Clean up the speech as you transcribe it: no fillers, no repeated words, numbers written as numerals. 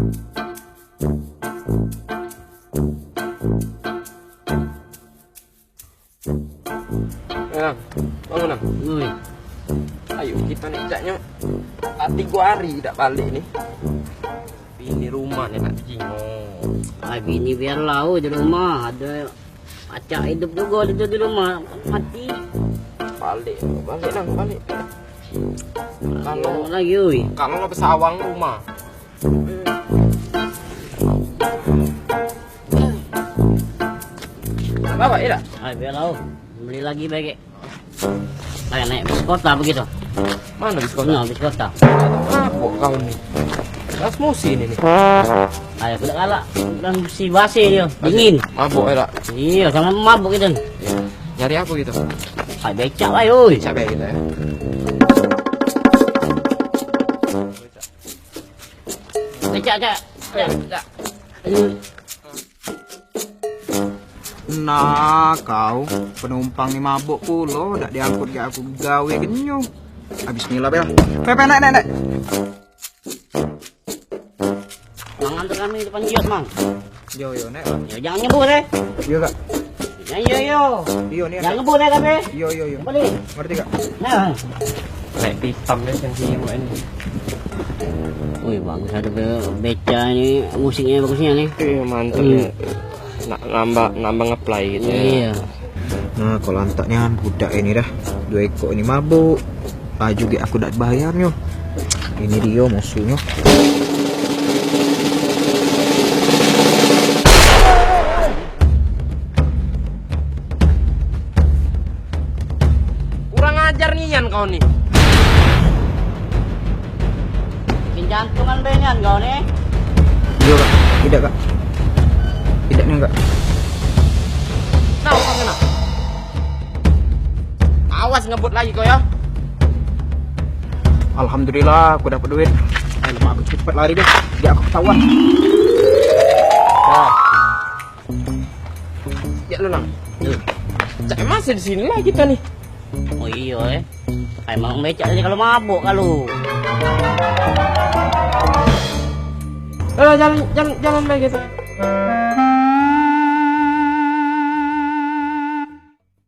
Nang, bangun Nang. Ayo kita nih jaknya. Hati gua hari tidak balik nih. Ini rumah nih nak jingong. Ini biar lau di rumah ada acak hidup juga di rumah mati. Balik Nang, balik. Kalau lagi, oi. Kalau lo pesawang rumah. Bapak ya? Biar lau beli lagi baik. Naik bis kota begitu. Mana bis kota? Nah, bis kota. Mabuk kau nih. Transmusi ini nih. Ayo tidak kalah dan si basi dia dingin. Mabuk ya? Iya, sama mabuk gitu. Ya. Nyari apa gitu? Hai becak lah, oi. Capek gitu ya. Becak, cak. Nah kau penumpang ni mabuk pulo dak diangkut ke aku gawe genyo. Bismillah bel. Pepe nek. Mang antar kami depan kios, Mang. Yo nek. Ya jangan ngebut Yo kak. Yo. Yo nih. Jangan ngebut kabe. Yo. Balik. Ngerti kak? Nah. Kayak hitam deh yang sini ini. Wih, bagus ada beca ini, musiknya bagusnya nih. Iya mantap ya. Nambah ngeplay gitu ya. Iya. Nah kalau antaknya budak ini dah 2 ekor ini mabuk. Juga aku dak bayarnya. Ini dia musuhnya. Kurang ajar nian kau nih. Bikin jantungan benyan kau nih. Yo kak. Tidak kak. Tidak nih kak. Nah, kau kena. Awas ngebut lagi kau ya. Alhamdulillah aku dapat duit. Lemak aku cepet lari deh. Biar aku ketahuan. Nah. Ya lu Nang. Cak masih di sini lah kita nih. Oh iya kayak mau becak aja kalau mabuk kalau. Jalan baik gitu.